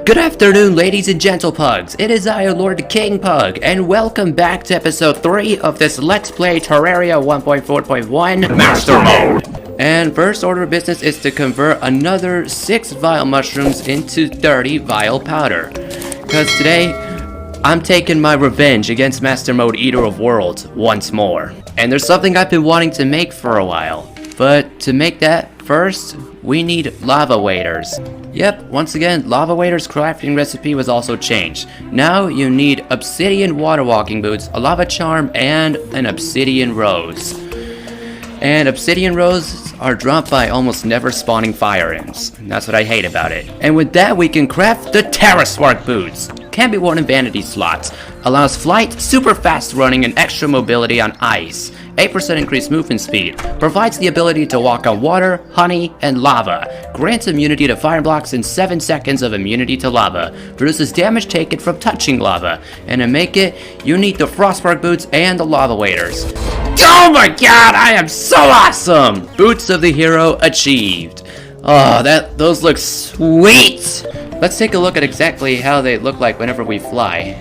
Good afternoon, ladies and gentlepugs. It is I, Lord King Pug, and welcome back to episode 3 of this Let's Play Terraria 1.4.1 Master Mode. And first order of business is to convert another 6 vial mushrooms into 30 vial powder. Because today, I'm taking my revenge against Master Mode Eater of Worlds once more. And there's something I've been wanting to make for a while. But to make that, first, we need lava waders. Yep, once again, lava waders crafting recipe was also changed. Now you need obsidian water walking boots, a lava charm, and an obsidian rose. And obsidian roses are dropped by almost never spawning fire imps. That's what I hate about it. And with that, we can craft the Terraria boots. Can be worn in vanity slots. Allows flight, super fast running, and extra mobility on ice. 8% increased movement speed. Provides the ability to walk on water, honey, and lava. Grants immunity to fire blocks and 7 seconds of immunity to lava. Reduces damage taken from touching lava. And to make it, you need the frostbark boots and the lava waders. Oh my god, I am so awesome! Boots of the hero achieved. Oh, those look sweet! Let's take a look at exactly how they look like whenever we fly.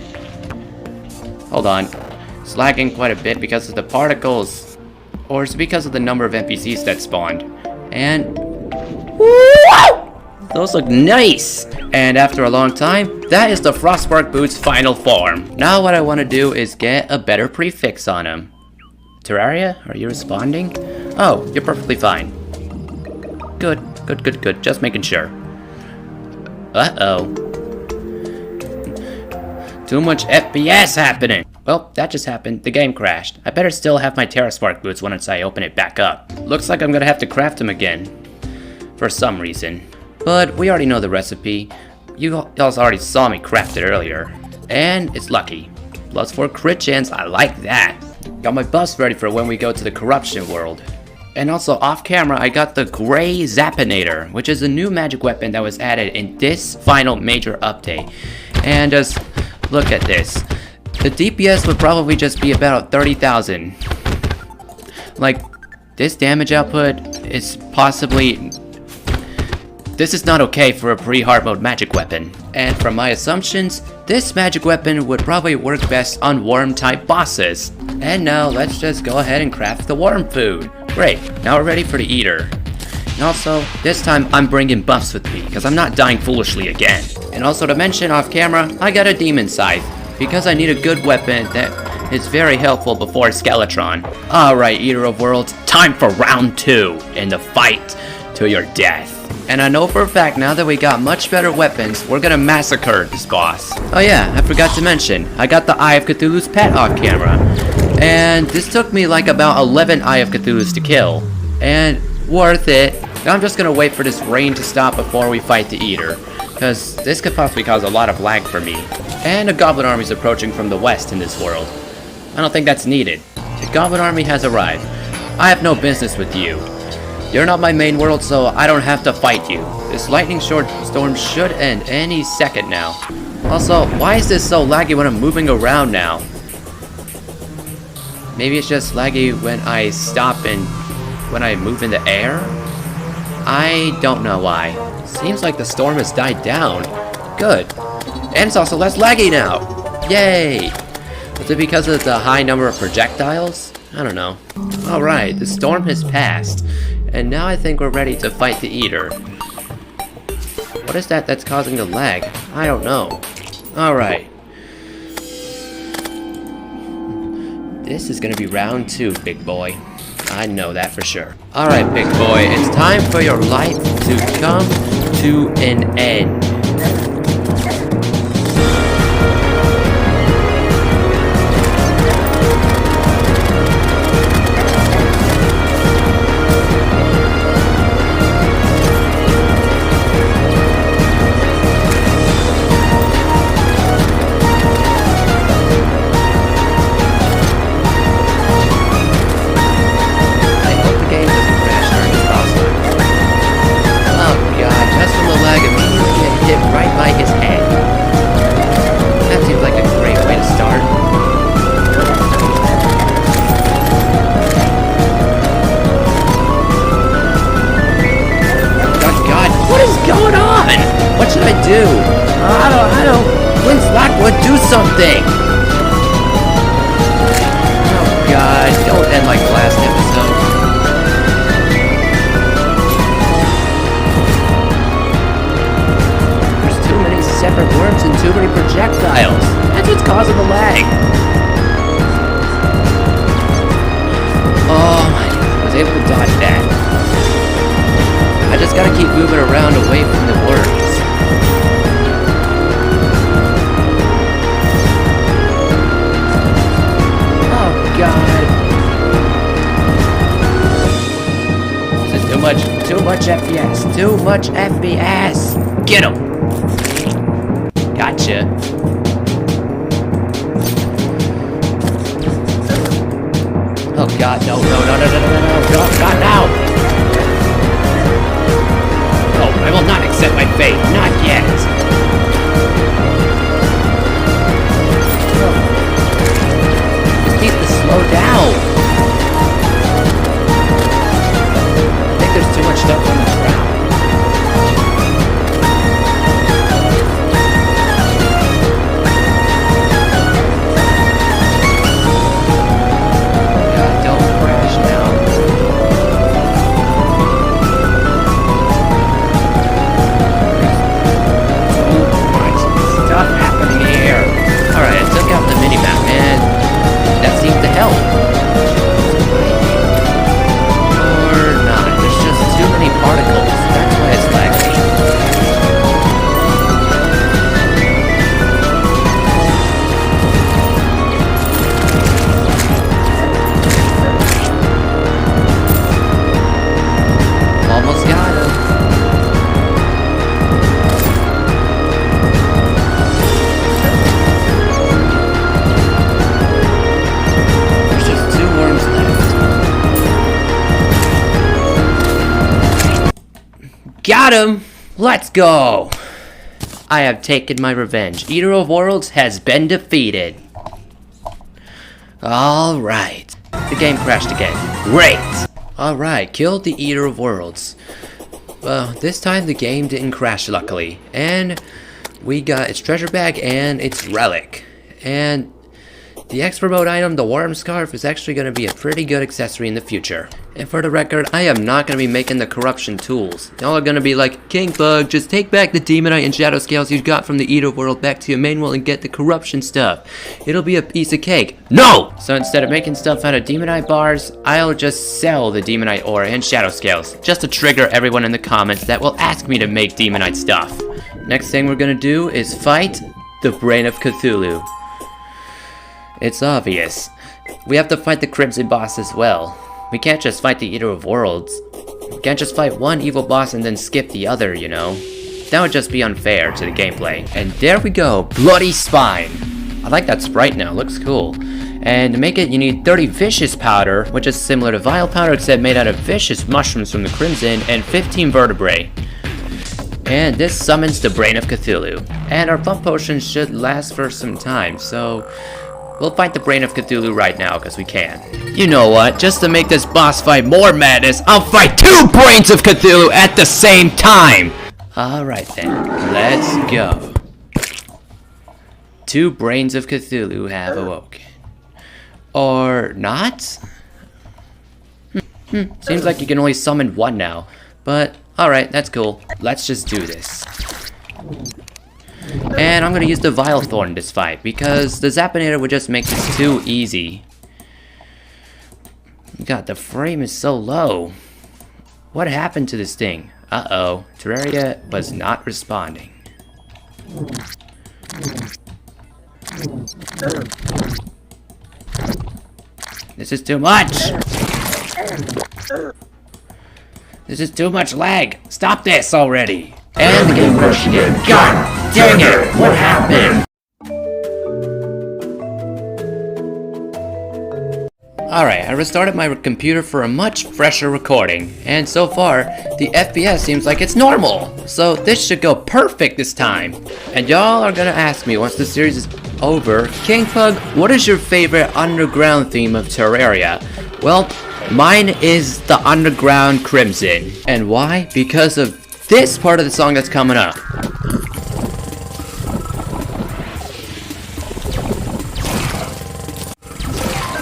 Hold on. It's lagging quite a bit because of the particles, or it's because of the number of NPCs that spawned. And woo! Those look nice! And after a long time, that is the Frostbark Boots' final form. Now what I want to do is get a better prefix on them. Terraria, are you responding? Oh, you're perfectly fine. Good. Just making sure. Uh-oh. Too much FPS happening. Well, that just happened. The game crashed. I better still have my Terraspark boots once I open it back up. Looks like I'm gonna have to craft them again. For some reason. But we already know the recipe. You all already saw me craft it earlier. And it's lucky. +4 crit chance, I like that. Got my buffs ready for when we go to the corruption world. And also off camera, I got the Gray Zappinator, which is a new magic weapon that was added in this final major update. And just look at this. The DPS would probably just be about 30,000. Like, this damage output is possibly... This is not okay for a pre-hard mode magic weapon. And from my assumptions, this magic weapon would probably work best on worm type bosses. And now let's just go ahead and craft the worm food. Great, now we're ready for the eater. And also, this time I'm bringing buffs with me, because I'm not dying foolishly again. And also to mention off camera, I got a demon scythe, because I need a good weapon that is very helpful before Skeletron. Alright, Eater of Worlds, time for round 2, in the fight to your death. And I know for a fact now that we got much better weapons, we're gonna massacre this boss. Oh yeah, I forgot to mention, I got the Eye of Cthulhu's pet off camera. And this took me like about 11 Eye of Cthulhu's to kill. And worth it. Now I'm just gonna wait for this rain to stop before we fight the Eater, because this could possibly cause a lot of lag for me. And a goblin army is approaching from the west in this world. I don't think that's needed. The goblin army has arrived. I have no business with you. You're not my main world, so I don't have to fight you. This lightning storm should end any second now. Also, why is this so laggy when I'm moving around now? Maybe it's just laggy when I stop and when I move in the air? I don't know why. Seems like the storm has died down. Good. And it's also less laggy now. Yay! Is it because of the high number of projectiles? I don't know. Alright, the storm has passed. And now I think we're ready to fight the Eater. What is that that's causing the lag? I don't know. Alright. This is gonna be round 2, big boy. I know that for sure. Alright, big boy, it's time for your life to come to an end. I don't. When's Lockwood do something? Oh God, don't end like last episode. There's too many separate worms and too many projectiles. That's what's causing the lag. Oh my God, I was able to dodge that. I just gotta keep moving around away from the worms. Oh God. This is too much FPS. Too much FPS. Get him. Gotcha. Oh God, no. God, now. Oh, I will not accept my fate. Not yet. Just needs to slow down. I think there's too much stuff on the ground. God, don't crash now. Alright, I took out the minimap, and that seemed to help. Or not, there's just too many particles. That's why it's lagging. Almost got him. Got him! Let's go! I have taken my revenge. Eater of Worlds has been defeated. Alright. The game crashed again. Great! Alright, killed the Eater of Worlds. Well, this time the game didn't crash, luckily. And we got its treasure bag and its relic. And the expert mode item, the worm scarf, is actually going to be a pretty good accessory in the future. And for the record, I am not going to be making the corruption tools. Y'all are going to be like, King Bug, just take back the demonite and shadow scales you got from the Eater world back to your main world and get the corruption stuff. It'll be a piece of cake. No! So instead of making stuff out of demonite bars, I'll just sell the demonite ore and shadow scales, just to trigger everyone in the comments that will ask me to make demonite stuff. Next thing we're going to do is fight the Brain of Cthulhu. It's obvious. We have to fight the Crimson boss as well. We can't just fight the Eater of Worlds. We can't just fight one evil boss and then skip the other, you know? That would just be unfair to the gameplay. And there we go, Bloody Spine. I like that sprite now, looks cool. And to make it, you need 30 Vicious Powder, which is similar to Vile Powder except made out of vicious mushrooms from the Crimson, and 15 Vertebrae. And this summons the Brain of Cthulhu. And our pump potions should last for some time, so we'll fight the Brain of Cthulhu right now, because we can. You know what? Just to make this boss fight more madness, I'll fight 2 Brains of Cthulhu at the same time! Alright then, let's go. 2 Brains of Cthulhu have awoken. Or not? Seems like you can only summon 1 now. But, alright, that's cool. Let's just do this. And I'm gonna use the Vile Thorn in this fight, because the Zappinator would just make this too easy. God, the frame is so low. What happened to this thing? Uh-oh, Terraria was not responding. This is too much! This is too much lag! Stop this already! And the game crashed again. God dang it! What happened? Alright, I restarted my computer for a much fresher recording, and so far, the FPS seems like it's normal. So this should go perfect this time. And y'all are gonna ask me once the series is over, King Pug, what is your favorite underground theme of Terraria? Well, mine is the Underground Crimson. And why? Because of this part of the song that's coming up.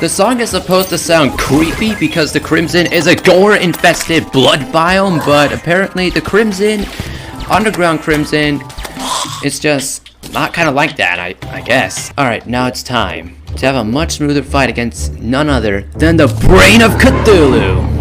The song is supposed to sound creepy because the Crimson is a gore-infested blood biome, but apparently the Crimson, underground Crimson, it's just not kind of like that, I guess. Alright, now it's time to have a much smoother fight against none other than the Brain of Cthulhu!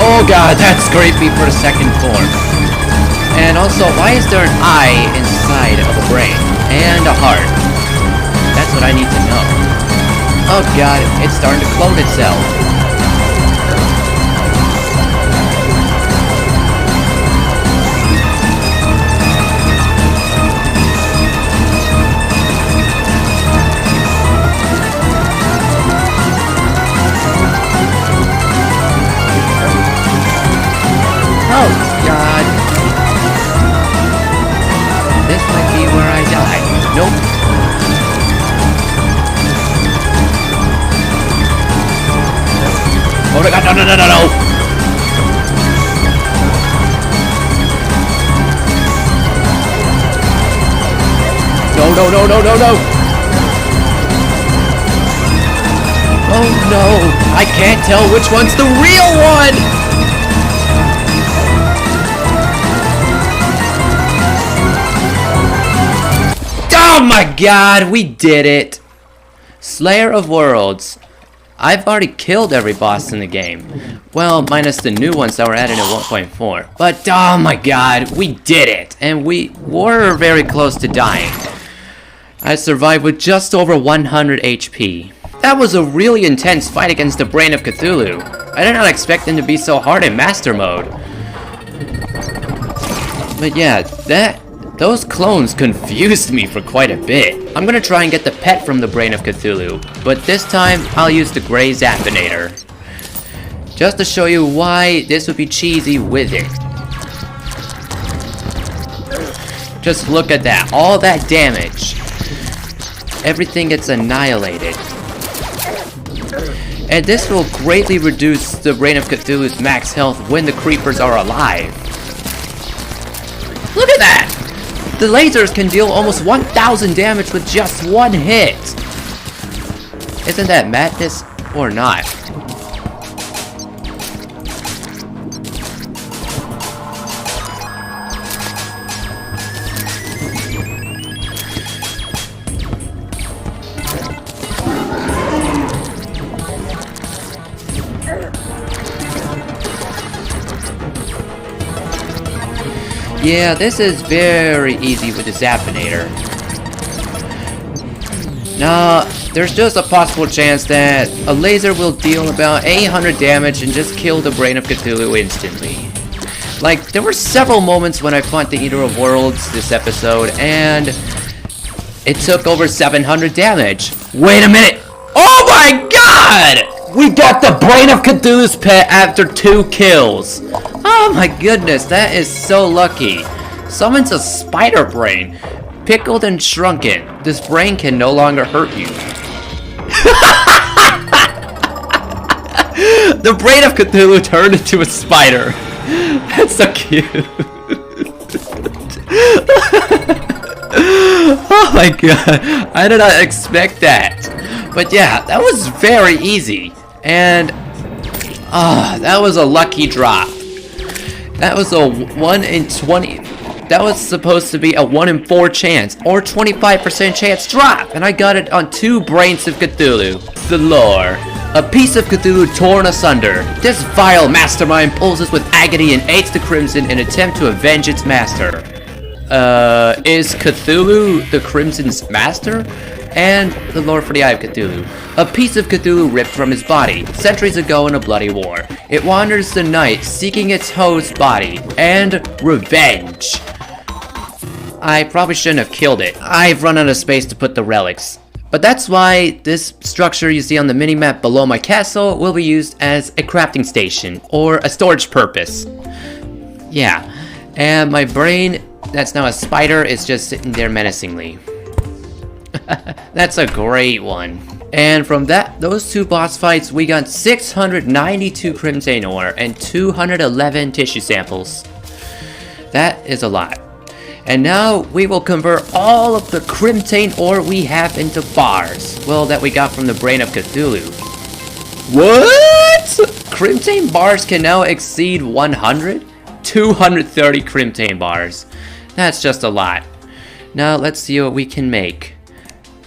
Oh god, that scraped me for a second form. And also, why is there an eye inside of a brain? And a heart? That's what I need to know. Oh god, it's starting to clone itself. Oh, God. This might be where I die. Nope. Oh my god, no. No. Oh no, I can't tell which one's the real one! Oh my god, we did it! Slayer of Worlds. I've already killed every boss in the game. Well, minus the new ones that were added in 1.4. But oh my god, we did it! And we were very close to dying. I survived with just over 100 HP. That was a really intense fight against the Brain of Cthulhu. I did not expect him to be so hard in Master Mode. But yeah, those clones confused me for quite a bit. I'm gonna try and get the pet from the Brain of Cthulhu, but this time I'll use the Gray Zappinator. Just to show you why this would be cheesy with it. Just look at that, all that damage. Everything gets annihilated. And this will greatly reduce the Brain of Cthulhu's max health when the creepers are alive. Look at that! The lasers can deal almost 1,000 damage with just one hit! Isn't that madness or not? Yeah, this is very easy with the Zappinator. Now, there's just a possible chance that a laser will deal about 800 damage and just kill the Brain of Cthulhu instantly. Like, there were several moments when I fought the Eater of Worlds this episode, and it took over 700 damage. Wait a minute! Oh my god! We got the Brain of Cthulhu's pet after 2 kills! Oh my goodness, that is so lucky. Summons a spider brain. Pickled and shrunken. This brain can no longer hurt you. The Brain of Cthulhu turned into a spider. That's so cute. Oh my god. I did not expect that. But yeah, that was very easy. And that was a lucky drop. That was a 1 in 20. That was supposed to be a 1 in 4 chance, or 25% chance drop, and I got it on 2 Brains of Cthulhu. The lore. A piece of Cthulhu torn asunder. This vile mastermind pulses with agony and aids the Crimson in an attempt to avenge its master. Is Cthulhu the Crimson's master? And the lore for the Eye of Cthulhu. A piece of Cthulhu ripped from his body, centuries ago in a bloody war. It wanders the night, seeking its host's body, and revenge. I probably shouldn't have killed it. I've run out of space to put the relics. But that's why this structure you see on the minimap below my castle will be used as a crafting station or a storage purpose. Yeah, and my brain, that's now a spider, is just sitting there menacingly. That's a great one. And from those two boss fights, we got 692 crimson ore and 211 tissue samples. That is a lot. And now we will convert all of the crimson ore we have into bars. Well, that we got from the Brain of Cthulhu. What? Crimson bars can now exceed 100? 230 crimson bars. That's just a lot. Now let's see what we can make.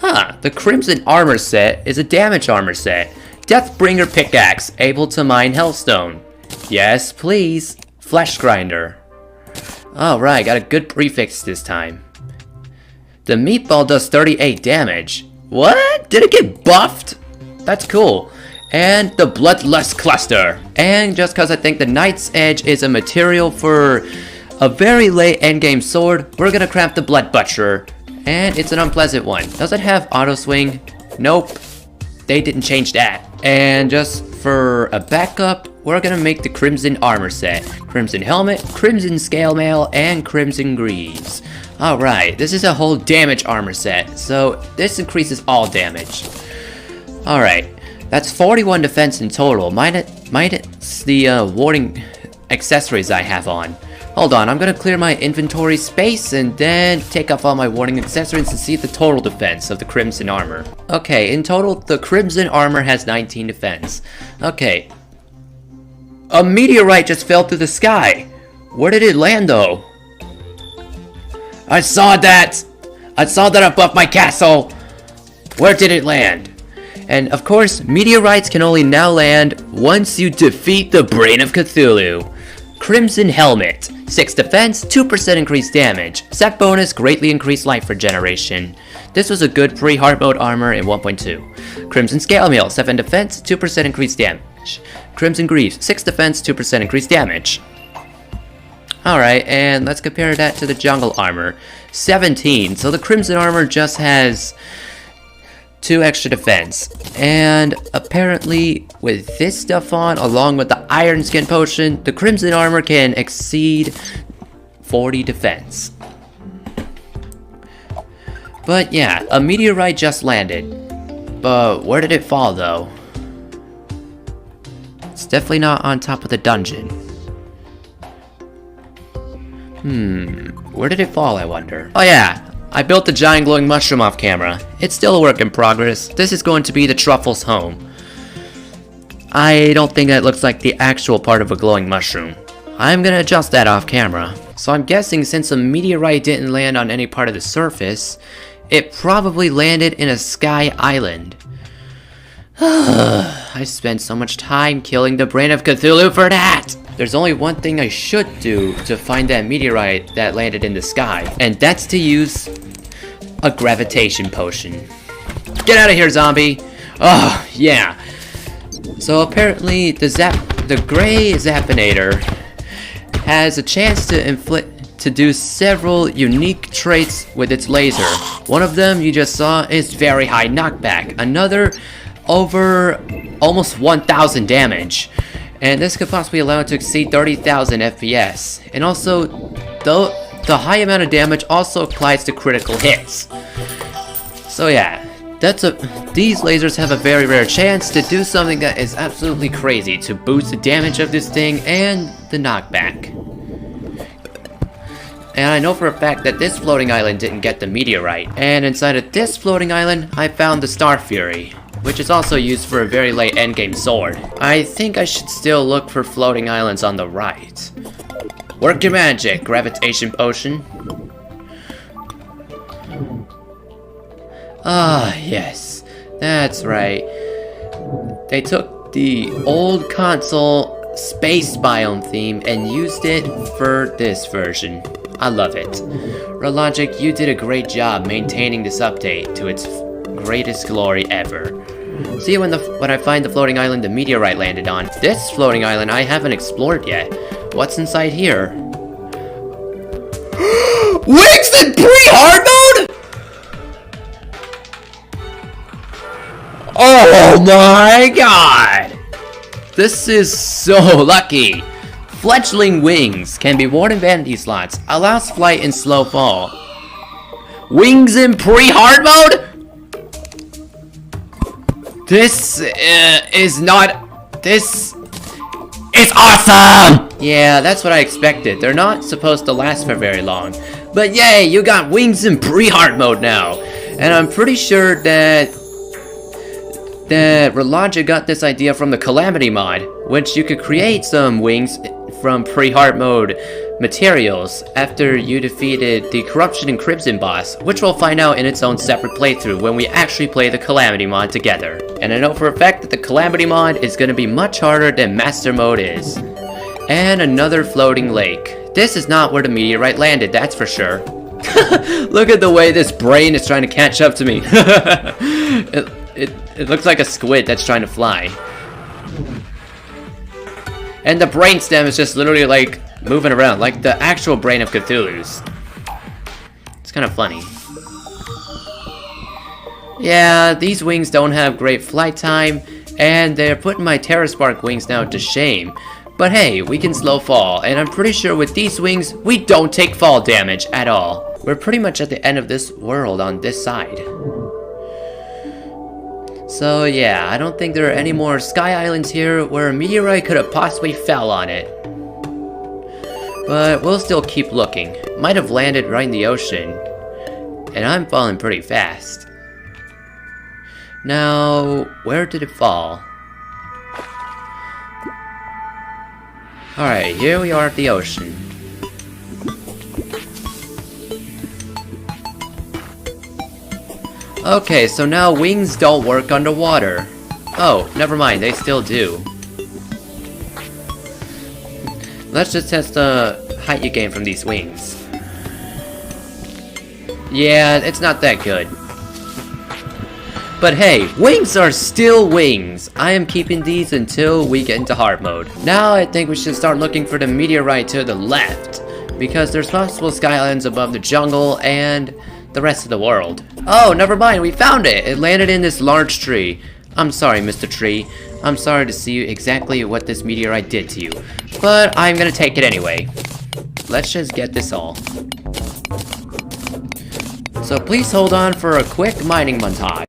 The Crimson Armor set is a damage armor set. Deathbringer pickaxe, able to mine hellstone. Yes, please. Flesh grinder. Alright, got a good prefix this time. The meatball does 38 damage. What? Did it get buffed? That's cool. And the Bloodlust Cluster. And just cause I think the Knight's Edge is a material for a very late endgame sword, we're gonna craft the Blood Butcher. And it's an unpleasant one. Does it have auto swing? Nope. They didn't change that. And just for a backup, we're gonna make the Crimson Armor set. Crimson Helmet, Crimson Scale Mail, and Crimson Greaves. Alright, this is a whole damage armor set, so this increases all damage. Alright, that's 41 defense in total, minus the warding accessories I have on. Hold on, I'm gonna clear my inventory space and then take off all my warding accessories to see the total defense of the Crimson Armor. Okay, in total, the Crimson Armor has 19 defense. Okay. A meteorite just fell through the sky. Where did it land though? I saw that above my castle. Where did it land? And of course, meteorites can only now land once you defeat the Brain of Cthulhu. Crimson Helmet, 6 defense, 2% increased damage. Set bonus, greatly increased life regeneration. This was a good pre-hard mode armor in 1.2. Crimson Scale Mail, 7 defense, 2% increased damage. Crimson Greaves, 6 defense, 2% increased damage. Alright, and let's compare that to the Jungle Armor. 17, so the Crimson Armor just has 2 extra defense. And apparently, with this stuff on, along with the Iron Skin Potion, the Crimson Armor can exceed 40 defense. But yeah, a meteorite just landed. But where did it fall though? It's definitely not on top of the dungeon. Where did it fall, I wonder? Oh yeah, I built the giant glowing mushroom off camera. It's still a work in progress. This is going to be the truffle's home. I don't think that looks like the actual part of a glowing mushroom. I'm gonna adjust that off camera. So I'm guessing since a meteorite didn't land on any part of the surface, it probably landed in a sky island. I spent so much time killing the Brain of Cthulhu for that! There's only one thing I should do to find that meteorite that landed in the sky, and that's to use a gravitation potion. Get out of here, zombie! Oh, yeah. So apparently the gray Zappinator has a chance to do several unique traits with its laser. One of them you just saw is very high knockback. Another over almost 1,000 damage. And this could possibly allow it to exceed 30,000 FPS. And also, the high amount of damage also applies to critical hits. So yeah, these lasers have a very rare chance to do something that is absolutely crazy to boost the damage of this thing and the knockback. And I know for a fact that this floating island didn't get the meteorite. And inside of this floating island, I found the Star Fury, which is also used for a very late endgame sword. I think I should still look for floating islands on the right. Work your magic, gravitation potion. Ah, yes. That's right. They took the old console space biome theme and used it for this version. I love it. Relogic, you did a great job maintaining this update to its greatest glory ever. See you when I find the floating island the meteorite landed on. This floating island I haven't explored yet. What's inside here? Wigs in pre-hard mode?! Oh my god! This is so lucky. Fledgling wings can be worn in vanity slots. Allows flight in slow fall. Wings in pre-hard mode? This is not... This is awesome! Yeah, that's what I expected. They're not supposed to last for very long. But yay, you got wings in pre-hard mode now. And I'm pretty sure that Relogic got this idea from the Calamity mod, which you could create some wings from pre-hard mode materials after you defeated the Corruption and Crimson boss, which we'll find out in its own separate playthrough when we actually play the Calamity mod together. And I know for a fact that the Calamity mod is going to be much harder than Master mode is. And another floating lake. This is not where the meteorite landed, that's for sure. Look at the way this brain is trying to catch up to me. It looks like a squid that's trying to fly. And the brain stem is just literally like moving around, like the actual Brain of Cthulhu's. It's kind of funny. Yeah, these wings don't have great flight time, and they're putting my Terraspark wings now to shame. But hey, we can slow fall, and I'm pretty sure with these wings, we don't take fall damage at all. We're pretty much at the end of this world on this side. So yeah, I don't think there are any more sky islands here where a meteorite could have possibly fell on it. But we'll still keep looking. Might have landed right in the ocean. And I'm falling pretty fast. Now, where did it fall? Alright, here we are at the ocean. Okay, so now wings don't work underwater. Oh, never mind, they still do. Let's just test the height you gain from these wings. Yeah, it's not that good. But hey, wings are still wings. I am keeping these until we get into hard mode. Now I think we should start looking for the meteorite to the left, because there's possible sky islands above the jungle and the rest of the world. Oh, never mind, we found it! It landed in this large tree. I'm sorry, Mr. Tree. I'm sorry to see exactly what this meteorite did to you. But I'm gonna take it anyway. Let's just get this all. So please hold on for a quick mining montage.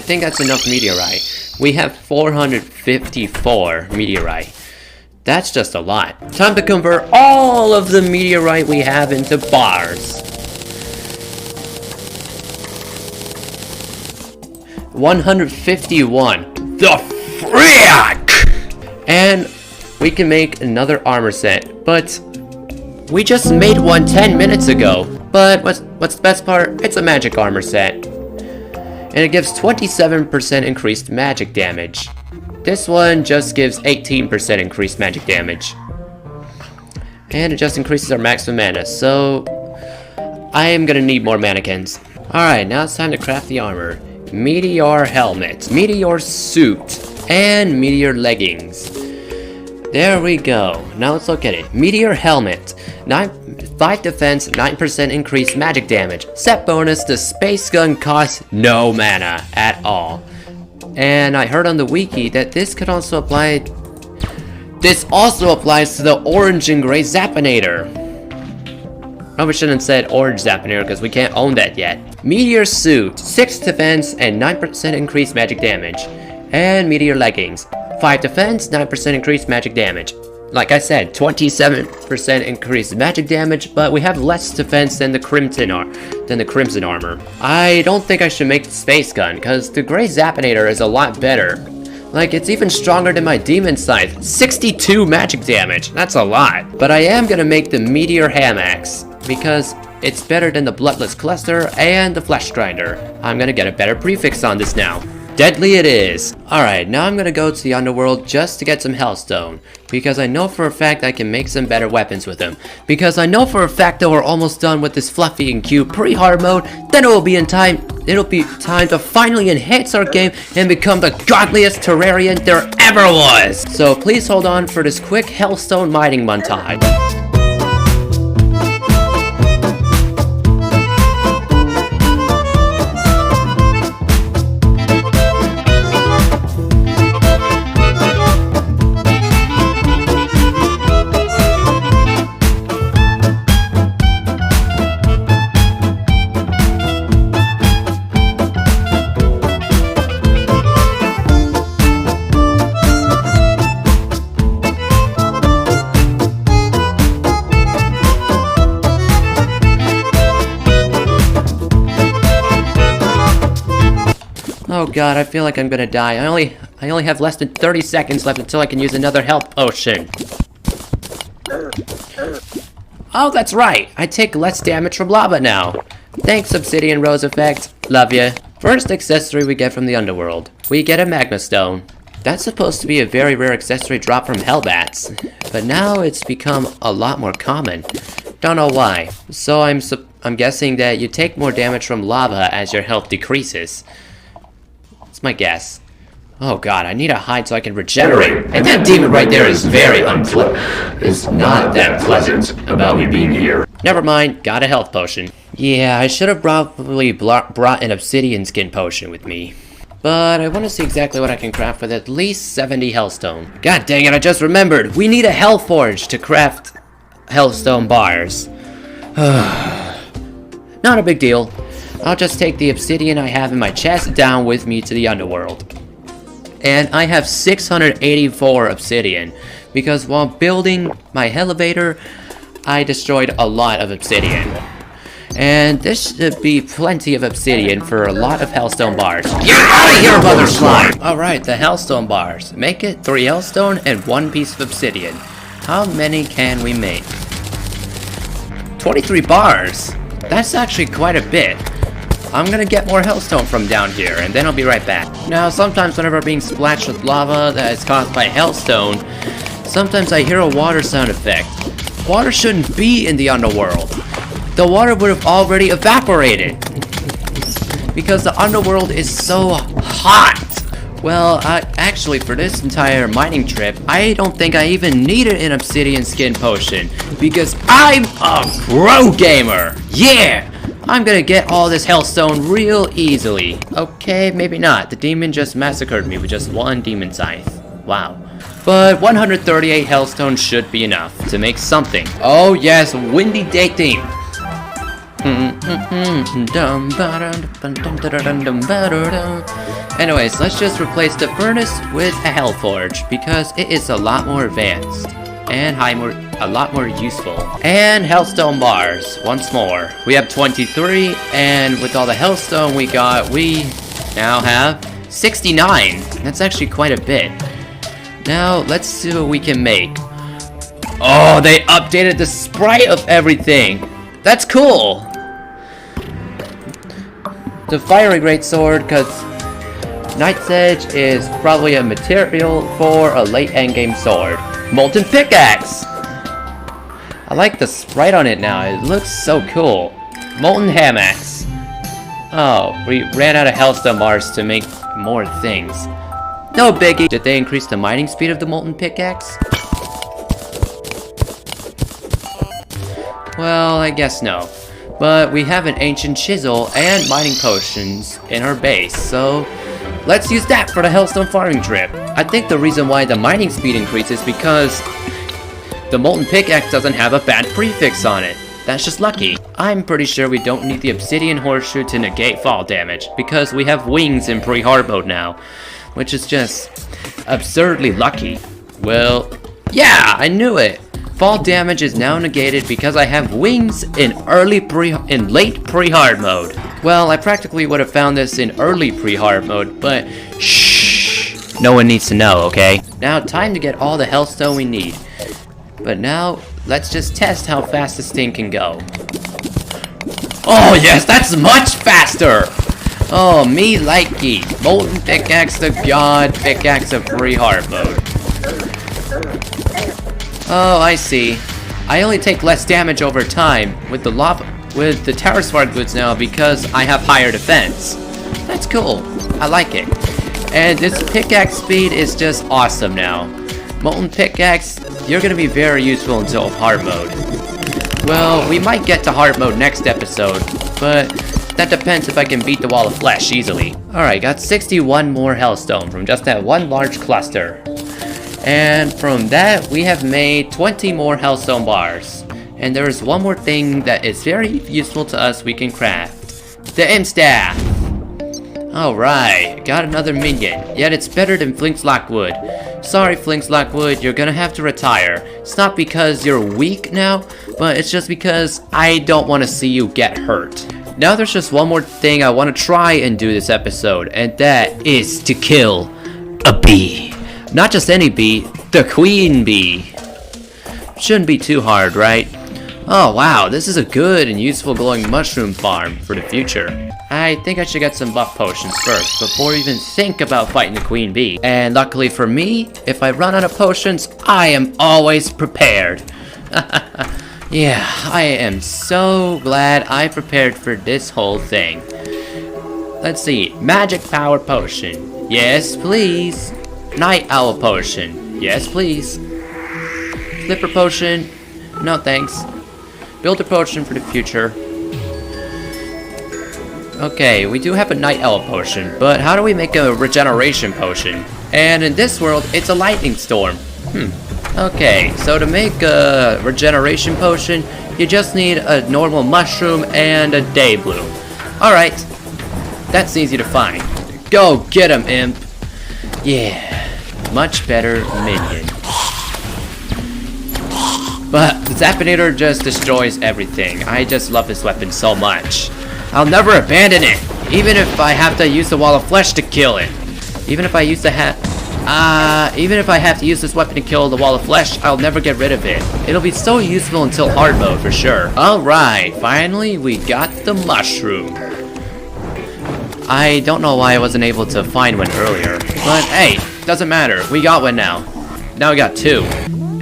I think that's enough meteorite. We have 454 meteorite. That's just a lot. Time to convert all of the meteorite we have into bars. 151. The frick! And we can make another armor set, but we just made one 10 minutes ago. But what's the best part? It's a magic armor set. And it gives 27% increased magic damage. This one just gives 18% increased magic damage. And it just increases our maximum mana, so I am gonna need more mannequins. Alright, now it's time to craft the armor. Meteor helmet, meteor suit, and meteor leggings. There we go. Now let's look at it. Meteor helmet. 5 defense, 9% increased magic damage. Set bonus, the space gun costs no mana at all. And I heard on the wiki that this could also apply... This also applies to the orange and gray Zappinator. Probably shouldn't have said orange Zappinator because we can't own that yet. Meteor suit, 6 defense and 9% increased magic damage. And meteor leggings, 5 defense, 9% increased magic damage. Like I said, 27% increased magic damage, but we have less defense than the crimson armor. I don't think I should make the space gun, because the gray Zappinator is a lot better. Like, it's even stronger than my demon scythe. 62 magic damage, that's a lot. But I am gonna make the meteor ham axe, because it's better than the bloodless cluster and the flesh grinder. I'm gonna get a better prefix on this now. Deadly it is. Alright, now I'm gonna go to the underworld just to get some hellstone. Because I know for a fact I can make some better weapons with them. Because I know for a fact that we're almost done with this fluffy and cute pre-hard mode. Then it'll be time to finally enhance our game and become the godliest Terrarian there ever was. So please hold on for this quick hellstone mining montage. Oh god, I feel like I'm gonna die. I only have less than 30 seconds left until I can use another health potion. Oh, that's right. I take less damage from lava now. Thanks, Obsidian Rose Effect. Love ya. First accessory we get from the underworld. We get a magma stone. That's supposed to be a very rare accessory drop from hellbats, but now it's become a lot more common. Don't know why. So I'm guessing that you take more damage from lava as your health decreases. That's my guess. Oh god, I need a hide so I can regenerate. And that demon right there is very unpleasant. It's not that pleasant about me being here. Never mind, got a health potion. Yeah, I should have probably brought an obsidian skin potion with me. But I want to see exactly what I can craft with at least 70 hellstone. God dang it, I just remembered. We need a hell forge to craft hellstone bars. Not a big deal. I'll just take the obsidian I have in my chest down with me to the underworld. And I have 684 obsidian, because while building my elevator, I destroyed a lot of obsidian. And this should be plenty of obsidian for a lot of hellstone bars. Get out of here, mother slime! Alright, the hellstone bars. Make it 3 hellstone and 1 piece of obsidian. How many can we make? 23 bars! That's actually quite a bit. I'm gonna get more hellstone from down here, and then I'll be right back. Now, sometimes whenever I'm being splashed with lava that is caused by hellstone, sometimes I hear a water sound effect. Water shouldn't be in the underworld. The water would have already evaporated. Because the underworld is so hot. Well, actually, for this entire mining trip, I don't think I even needed an obsidian skin potion. Because I'm a pro gamer! Yeah! I'm gonna get all this hellstone real easily. Okay, maybe not. The demon just massacred me with just 1 demon scythe. Wow. But 138 hellstone should be enough to make something. Oh yes, windy day theme. Anyways, let's just replace the furnace with a Hellforge because it is a lot more advanced and a lot more useful. And Hellstone bars, once more. We have 23, and with all the Hellstone we got, we now have 69. That's actually quite a bit. Now, let's see what we can make. Oh, they updated the sprite of everything. That's cool. The fiery greatsword, because Knight's Edge is probably a material for a late endgame sword. Molten pickaxe. I like the sprite on it now. It looks so cool. Molten hamaxe. Oh, we ran out of Hellstone bars to make more things. No biggie. Did they increase the mining speed of the molten pickaxe? Well, I guess no. But we have an ancient chisel and mining potions in our base, so let's use that for the Hellstone farming trip. I think the reason why the mining speed increases because the molten pickaxe doesn't have a bad prefix on it. That's just lucky. I'm pretty sure we don't need the obsidian horseshoe to negate fall damage because we have wings in pre-hard mode now, which is just absurdly lucky. Well, yeah, I knew it. Fall damage is now negated because I have wings in late pre-hard mode. Well, I practically would have found this in early pre-hard mode, but shh, no one needs to know, okay? Now, time to get all the Hellstone we need. But now, let's just test how fast this thing can go. Oh yes, that's much faster! Oh, me likey. Molten pickaxe, the god pickaxe of pre-hard mode. Oh, I see. I only take less damage over time with the Terraria goods now because I have higher defense. That's cool. I like it. And this pickaxe speed is just awesome now. Molten pickaxe, you're gonna be very useful until hard mode. Well, we might get to hard mode next episode, but that depends if I can beat the wall of flesh easily. Alright, got 61 more Hellstone from just that one large cluster. And from that, we have made 20 more Hellstone bars. And there is one more thing that is very useful to us we can craft. The M-Staff! Alright, got another minion, yet it's better than Flink's Lockwood. Sorry Flink's Lockwood, you're gonna have to retire. It's not because you're weak now, but it's just because I don't want to see you get hurt. Now there's just one more thing I want to try and do this episode, and that is to kill a bee. Not just any bee, the queen bee. Shouldn't be too hard, right? Oh wow, this is a good and useful glowing mushroom farm for the future. I think I should get some buff potions first before I even think about fighting the queen bee. And luckily for me, if I run out of potions, I am always prepared. Yeah, I am so glad I prepared for this whole thing. Let's see, magic power potion. Yes, please. Night owl potion. Yes, please. Flipper potion. No thanks. Builder potion for the future. Okay, we do have a night owl potion, but how do we make a regeneration potion? And in this world, it's a lightning storm. Okay, so to make a regeneration potion, you just need a normal mushroom and a day bloom. Alright, that's easy to find. Go get him, imp. Yeah, much better minion. But the Zappinator just destroys everything. I just love this weapon so much. I'll never abandon it, even if I have to use the wall of flesh to kill it. Even if I have to use this weapon to kill the wall of flesh, I'll never get rid of it. It'll be so useful until hard mode for sure. Alright, finally we got the mushroom. I don't know why I wasn't able to find one earlier, but hey, doesn't matter. We got one now. Now we got two.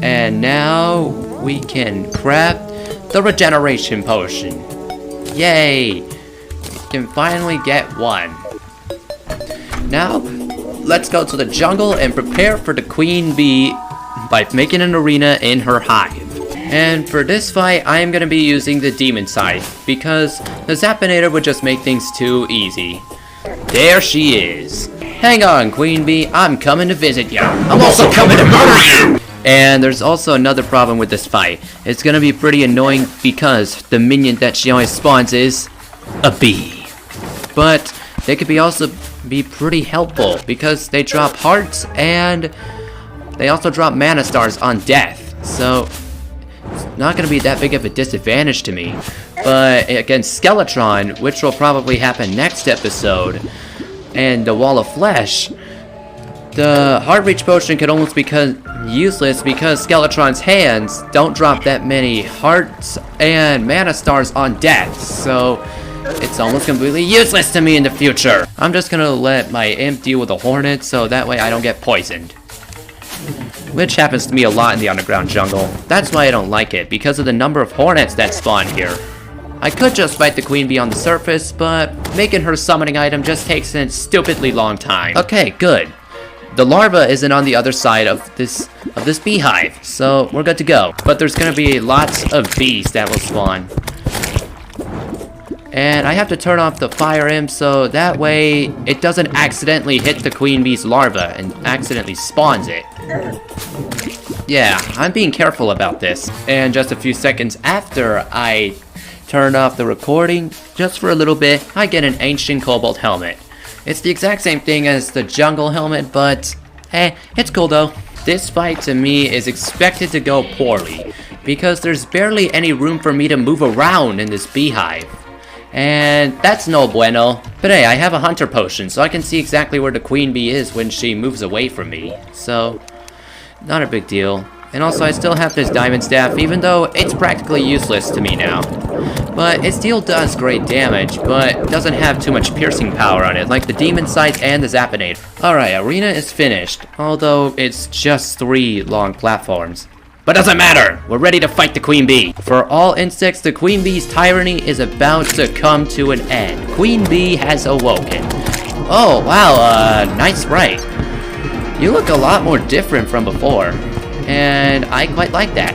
And now we can craft the regeneration potion. Yay! We can finally get one. Now, let's go to the jungle and prepare for the queen bee by making an arena in her hive. And for this fight, I am going to be using the demon scythe because the Zappinator would just make things too easy. There she is. Hang on, queen bee, I'm coming to visit you. I'm also coming to murder you! And there's also another problem with this fight. It's gonna be pretty annoying because the minion that she always spawns is a bee. But they could also be pretty helpful because they drop hearts and they also drop mana stars on death. So it's not going to be that big of a disadvantage to me. But against Skeletron, which will probably happen next episode, and the Wall of Flesh, the Heart Reach Potion could almost become useless because Skeletron's hands don't drop that many hearts and mana stars on death. So it's almost completely useless to me in the future. I'm just gonna let my imp deal with the hornet so that way I don't get poisoned. Which happens to me a lot in the underground jungle. That's why I don't like it, because of the number of hornets that spawn here. I could just fight the queen bee on the surface, but making her summoning item just takes a stupidly long time. Okay, good. The larva isn't on the other side of this beehive, so we're good to go. But there's gonna be lots of bees that will spawn. And I have to turn off the fire imp so that way it doesn't accidentally hit the queen bee's larva and accidentally spawns it. Yeah, I'm being careful about this. And just a few seconds after I turn off the recording, just for a little bit, I get an ancient cobalt helmet. It's the exact same thing as the jungle helmet, but it's cool though. This fight to me is expected to go poorly because there's barely any room for me to move around in this beehive. And that's no bueno. But hey, I have a hunter potion, so I can see exactly where the queen bee is when she moves away from me. So, not a big deal. And also, I still have this diamond staff, even though it's practically useless to me now. But it still does great damage, but doesn't have too much piercing power on it, like the demon sight and the Zapinator. Alright, arena is finished, although it's just 3 long platforms. But doesn't matter! We're ready to fight the queen bee! For all insects, the queen bee's tyranny is about to come to an end. Queen bee has awoken. Oh, wow, nice sprite. You look a lot more different from before, and I quite like that.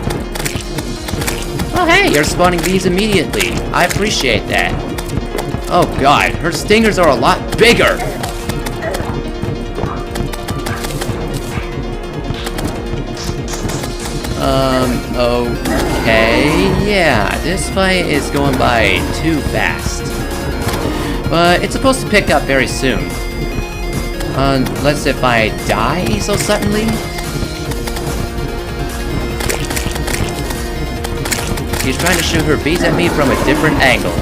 Oh hey, you're spawning bees immediately. I appreciate that. Oh god, her stingers are a lot bigger! Okay, yeah, this fight is going by too fast. But it's supposed to pick up very soon. Unless if I die so suddenly? She's trying to shoot her bees at me from a different angle.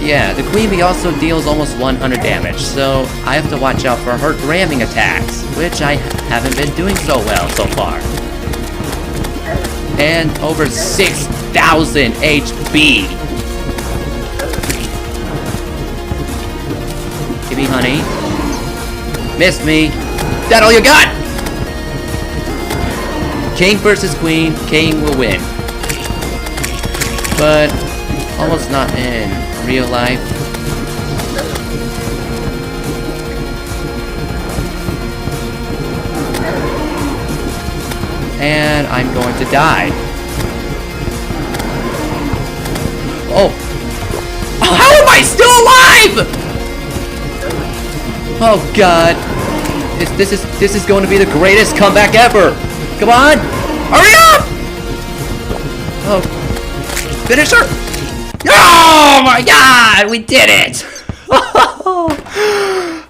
Yeah, the queen bee also deals almost 100 damage, so I have to watch out for her ramming attacks, which I haven't been doing so well so far. And over 6,000 HP. Give me honey. Missed me. That all you got? King versus queen. King will win. But almost not in real life. And I'm going to die. Oh! How am I still alive? Oh god. This is going to be the greatest comeback ever. Come on! Hurry up! Oh. Finish her! Oh my god! We did it!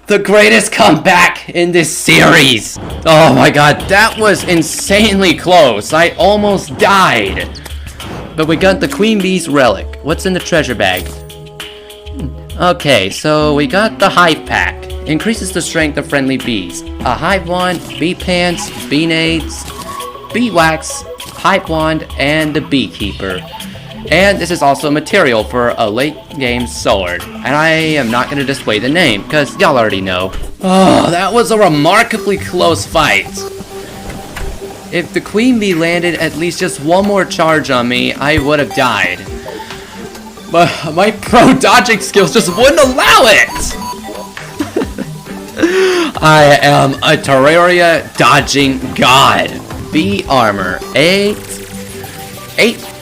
The greatest comeback in this series! Oh my god, that was insanely close. I almost died. But we got the queen bee's relic. What's in the treasure bag? Okay, so we got the hive pack. Increases the strength of friendly bees. A hive wand, bee pants, bee nades, bee wax, hive wand, and the beekeeper. And this is also material for a late game sword. And I am not going to display the name, because y'all already know. Oh, that was a remarkably close fight. If the queen bee landed at least just one more charge on me, I would have died. But my pro dodging skills just wouldn't allow it! I am a Terraria dodging god. Bee armor. 8,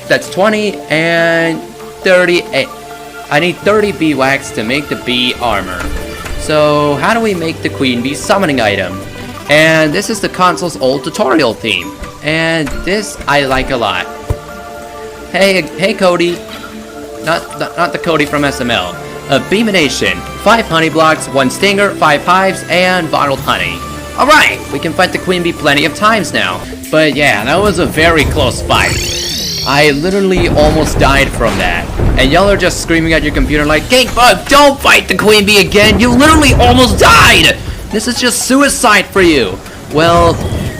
that's 20, and 38. I need 30 bee wax to make the bee armor. So how do we make the queen bee summoning item? And this is the console's old tutorial theme. And this I like a lot. Hey Cody. not the Cody from SML. Beamination, 5 honey blocks, 1 stinger, 5 hives, and bottled honey. Alright, we can fight the queen bee plenty of times now. But yeah, that was a very close fight. I literally almost died from that. And y'all are just screaming at your computer like, Cakebug, don't fight the queen bee again! You literally almost died! This is just suicide for you! Well,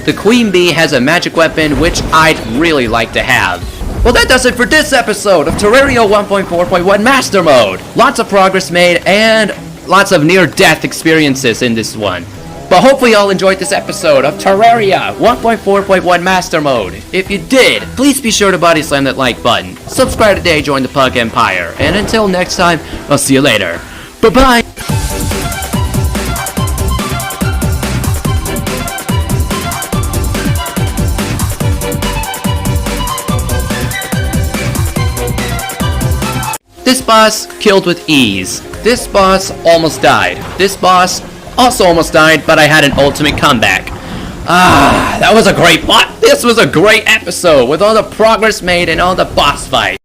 the queen bee has a magic weapon which I'd really like to have. Well, that does it for this episode of Terraria 1.4.1 Master Mode. Lots of progress made and lots of near-death experiences in this one. But hopefully y'all enjoyed this episode of Terraria 1.4.1 Master Mode. If you did, please be sure to body slam that like button. Subscribe today, join the Pug Empire. And until next time, I'll see you later. Bye-bye! This boss killed with ease. This boss almost died. This boss also almost died, but I had an ultimate comeback. That was a great fight. This was a great episode with all the progress made and all the boss fights.